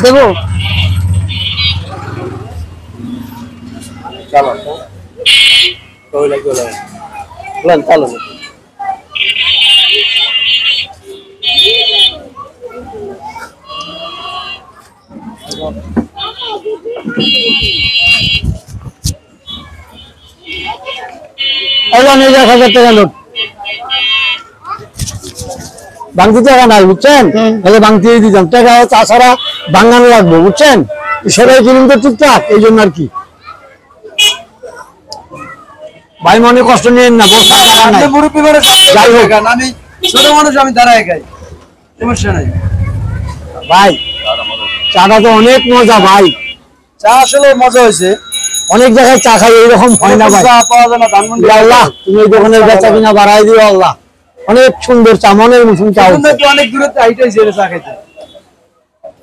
দেবো চলো চলো টাকা নোট ভাঙতি টাকা নাই বুঝছেন, তাহলে ভাঙতি দিতাম টাকা তাছাড়া ভাঙানো লাগবো বুঝছেন, সবাই কিনুন তো টুকটাক এই জন্য আর কি। ভাই মনে কষ্ট নিয়েন না, যাই হোক আমি ছোট মানুষ, আমি দাঁড়ায় খাই, সমস্যা নাই ভাই। চাটা তো অনেক মজা ভাই, চা আসলে মজা হয়েছে। অনেক জায়গায় চা খাই এইরকম হয় না ভাই, পাওয়া যায় না ধানমন্ডি। আল্লাহ তুমি এই দোকানের বেচা কিনা বাড়াই দিও আল্লাহ, অনেক সুন্দর চা, মনের মতন চা। অনেক দূরত্ব হাইটাইছে চা খাইতে,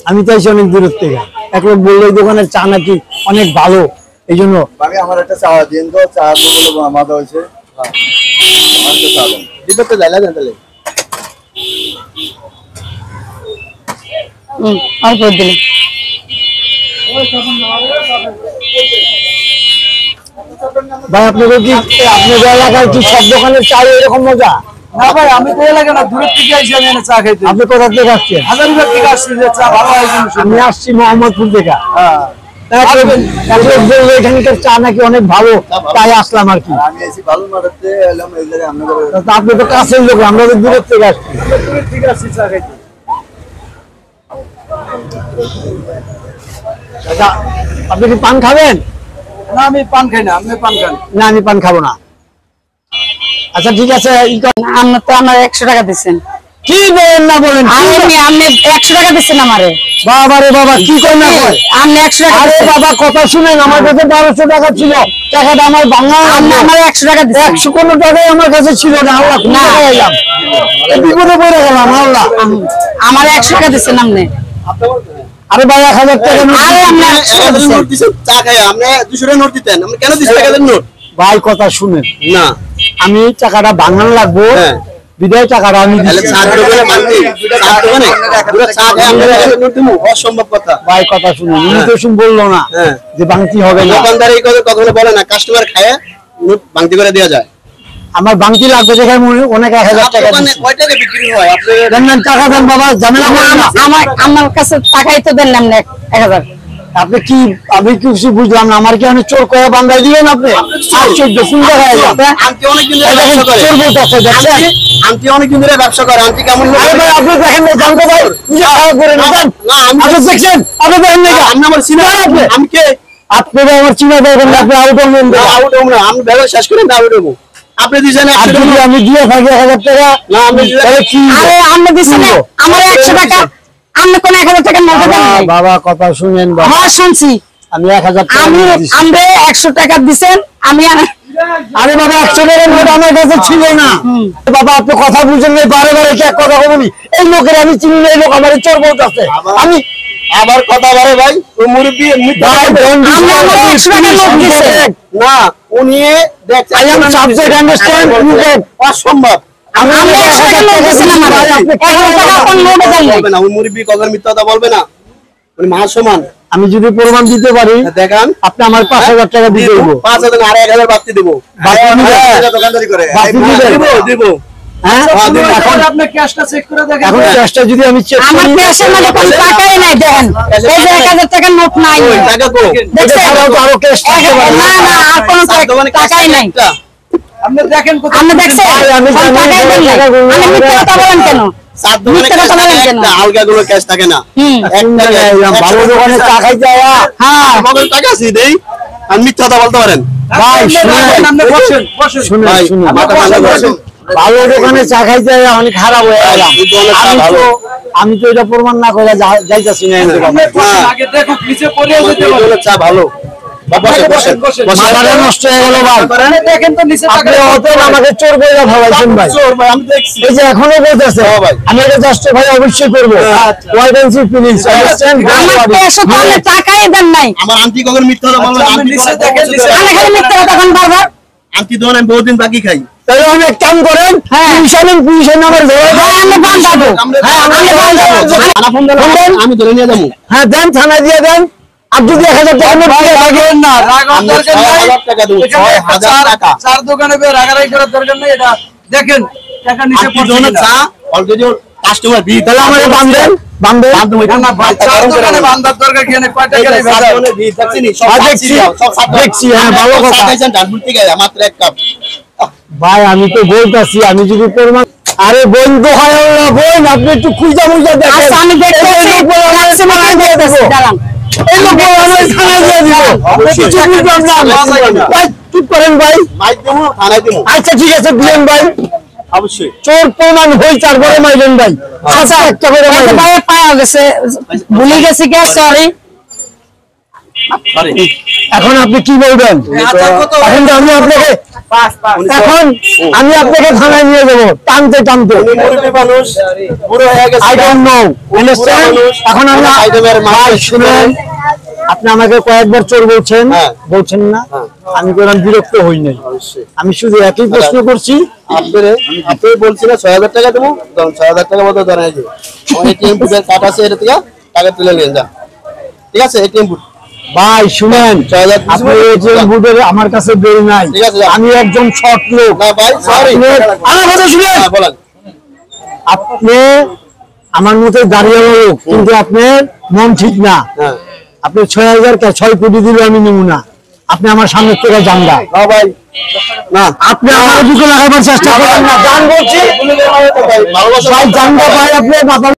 আমি চাইছি অনেক দূরের থেকে। এক লোক বললো এই দোকানের চা নাকি অনেক ভালো, এই জন্য আমি আমার একটা চা দিন তো, চা মজা হয়েছে। দিতে তো যাইলা দেন তাহলে আর করে দিলে ভাই। আপনাদের কি আপনাদের এলাকায় কি সব দোকানের চা এরকম মজা? না ভাই, আমি তো এলাকা না, দূরের থেকে আইছি আমি চা খাইতে। আপনি কোথা থেকে আসছেন? হাজারীবাগ থেকে আসছি, যে চা ভালো হয়। আমি আসছি মোহাম্মদপুর থেকে। হ্যাঁ, এখানকার চা নাকি অনেক ভালো, তাই আসলাম আর কি। আমি এসি ভালো মারাতে এলাম এই জায়গায়। আপনি তো কাছের লোক, আমরা তো দূরের থেকে আসছি। দূরের থেকে আসছি চা খাইতে। আচ্ছা, আপনি কি পান খাবেন? না, আমি পান খাই না। আপনি পান খান? না, আমি পান খাবো না। আচ্ছা ঠিক আছে, আপনি তো আমার 100 টাকা দিচ্ছেন। কি বলেন না বলেন, আপনি 100 টাকা দিচ্ছেন আমারে। বাবা রে বাবা, কি করে না কয় আপনি 100 টাকা। আরে বাবা কথা শুনেন, আমার কাছে 1200 টাকা ছিল, টাকাটা আমার বাংলা। আপনি আমার 100 টাকা দিচ্ছেন। 100 কোনো টাকাই আমার কাছে ছিল না। আল্লাহ কোন টাকা এলাম, এই বিপদে পড়ে গেলাম আল্লাহ। আমার 100 টাকা দিচ্ছেন আপনি। আরে ভাই 1000 টাকা নোট। আরে আপনি 100 টাকা দিচ্ছেন। চা খাই আপনি 200 টাকা নোট দিতেন, আপনি কেন 200 টাকা দেন নোট? ভাই কথা শুনেন না, আমি টাকাটা বাঙাল লাগবো, বিদায় টাকাটা আমি দিচ্ছি। অসম্ভব কথা ভাই কথা শুনুন, উনি তো শুন বললো না যে বাংতি হবে না। দোকানদার এই কথা কখনো বলে না, কাস্টমার খায় নোট বাংতি করে দেওয়া যায়। আমার বাংতি লাগবে দেখে অনেক 1000 টাকা দিচ্ছি। কয় টাকা বিক্রি হয়? আপনি দেন টাকা দেন বাবা, ঝামেলা করেন না। আমার কাছে টাকাই তো দেন না 1000। আপনি কি, আমি কিছু বুঝলাম না, আমার কি অনেক চোর করে বান্ধাই দিবেন আপনি? আশ্চর্য, কোন জায়গায় আন্টি অনেকদিন ধরে ব্যবসা করে। চোর বলতেছে দেখছেন, আন্টি অনেকদিন ধরে ব্যবসা করে। আন্টি কেমন লোক? আরে ভাই আপনি দেখেন না, জানতো ভাই নিজে খারাপ করে না দেন। না, আপনি দেখছেন, আপনি দেখেন না, আপনি আমার চিনা, আমি কে? আপনি আমার চিনা দেখেন না, আপনি আউট হবেন না। আউট হবো না, আমি ব্যবসা শেষ করে না আউট হবো। আপনি দিয়েছেন 100 টাকা, আমি দিয়ে থাকি 1000 টাকা। না আমি তাহলে কি? আরে আপনি দিচ্ছেন না আমার 100 টাকা, আপনি কোন 1000 টাকা নোট দেন নাই। বাবা কথা শুনেন বাবা, হ্যাঁ শুনছি। আমি 1000 টাকা আমি দিছি। আমরা 100 টাকা দিবেন, আমি আরে বাবা 100 টাকার নোট আমার কাছে ছিল না। বাবা আপনি কথা বুঝেন না, বারে বারে কি এক কথা বলি? এই লোকের আমি চিনি না, এই লোক আমার চোর বলতেছে। আমি আবার কথা বলে ভাই, ও মুরব্বি ভাই আমরা 100 টাকা নোট দিছেন না, উনি দেখছেন I am subject understand, অসম্ভব। আমরা 100 টাকা নোট দিছেন আমার। 1000 টাকা কোন নোটে দেন নাই। বলবে না, ওই মুরব্বি কখনো মিথ্যা কথা বলবে না, উনি মহাসমান। আমি যদি প্রমাণ দিতে পারি দেখান, আপনি আমার 5000 টাকা দিয়ে দেবো। 5000 আর 1000 বাড়তি দেবো। দোকানদারি করে দিব। হ্যাঁ এখন আপনি ক্যাশটা চেক করে দেখেন। এখন ক্যাশটা যদি আমি চেক আমার করি, ক্যাশের মধ্যে কোনো টাকাই নাই দেখেন। এই যে 1000 টাকার নোট নাই। টাকা কো দেখছেন? আরো ক্যাশ থাকতে পারে। না না আর কোনো টাকাই নাই। আপনি দেখেন কোথায়। আপনি দেখছেন? আমি কোনো জানি টাকাই দেন নাই। আপনি মিথ্যা কথা বলেন কেন? সাত দোকানে মিথ্যা কথা বলেন কেন? আলগা গুলো ক্যাশ থাকে না। একটা ভালো দোকানে চা খাইতে যাওয়া। হ্যাঁ আমাদের টাকা আছে দেই, আর মিথ্যা কথা বলতে পারেন। ভাই শুনেন, আপনি বসেন বসেন। শুনেন ভাই, শুনেন, মাথা ঠান্ডা করুন। ভালো দোকানে চা খাইতে যাওয়া অনেক খারাপ হয়ে গেলাম। আমি তো এটা প্রমাণ না করে যাইতাছি না। আপনি বসেন, আগে দেখো নিচে পড়ে যেতে পারে। চা ভালো। বসেন বসেন মাথাটা নষ্ট হয়ে গেল ভাই। আপনি দেখেন তো নিচে টাকা আপনি অতএব আমাকে চোর বইলা ভাবাইছেন ভাই। চোর ভাই, আমি দেখছি। এই যে এখনো বলতেছে আমি এটা জাস্ট ভাই অবশ্যই করবো। Wide and see please understand. আমার ক্যাশে তো আপনি টাকাই দেন নাই। আমার আন্টি কখনো মিথ্যা কথা বলবে না। আপনি আন্টি নিচে দেখেন, নিচে আমি খালি মিথ্যা কথা কোন বারবার। আন্টি দোকানে আমি বহুদিন বাকি খাই। তাহলে আমি এক কাম করেন, পুলিশের নাম্বার ধরে আমি বান যাবো। আমি ধরে নিয়ে যাবো। হ্যাঁ দেন, থানায় দিয়ে দেন। আর যদি 1000 টাকা নোট দিয়ে থাকে না রাগার দরকার নাই। 6000 টাকা দেবো, এখানে 6000 টাকা। চার দোকানে বের রাগারাগি করার দরকার নাই। এটা দেখেন টাকা নিচে আপনি পড়ছে যখন কিনা। চা অলরেডি কাস্টমার বি তাহলে আমাকে বান্ধেন। না, না ভাই, চার দোকানে বান্ধার দরকার কি নেই, কয় টাকা নেই ভেজাল। দেখছি, হ্যাঁ ভালো কথা। মাত্র এক কাপ। ভাই আমি তো বলতাছি, আমি যদি প্রমাণ, আরে বন্ধু হয় না বোন, আপনি একটু খুঁজা মুজা দেখেন। আচ্ছা, আমি দেখতেছি। থানায় দিয়ে দেবো। দাঁড়ান। এই লোক আমি থানায় দিয়ে দিব। আপনি কিছু বুঝলাম না। ভাই চুপ করেন ভাই। মাইক দেবো, থানায় দেবো। আচ্ছা ঠিক আছে, দিলেন ভাই। অবশ্যই। চোর প্রমাণ হই তারপরে মাইলেন ভাই। আচ্ছা একটা করে এই তো মাইলেন। ভাই পাওয়া গেছে, ভুলে গেছি কে, সরি। সরি। এখন আপনি কি বলবেন? আচ্ছা, কত? এখন তো আমি আপনাকে এখন আমি আপনাকে থানায় নিয়ে যাবো টানতে টানতে। মুরব্বি মানুষ, বুড়ো হয়ে গেছে। I don't know, understand? এখন আমি ভাই শুনেন, আপনি আমাকে কয়েকবার চোর বলছেন, হ্যাঁ। বলছেন না, আমি বললাম বিরক্ত হই নাই। অবশ্যই। আমি শুধু একই প্রশ্ন করছি, আপনি বলছিলেন 6000 টাকা দেবো, 6000 টাকা মতো ধরে আছে। আমার এটিএম বুথের কার্ড আছে, এটা থেকে টাকা তুলে নিয়ে যান। ঠিক আছে, এটিএম বুথ। ভাই শুনেন, 6000 আপনি এটিএম বুথের আমার কাছে বের নাই। ঠিক আছে, যান। আমি একজন শর্ট লোক। না ভাই, সরি। আমার কথা শুনেন, হ্যাঁ, বলেন। আপনি আমার মতো দাঁড়িয়ে লোক, কিন্তু আপনার মন ঠিক না। হ্যাঁ। আপনি 6 কোটি দিলে আমি নেব না। আপনি আমার সামনে থেকে জানগা। না ভাই, না। আপনি আমার বুকে লাগাবার চেষ্টা করেন না, জান বলছি। ভালোবাসা ভাই জানগা ভাই, আপনি মাথা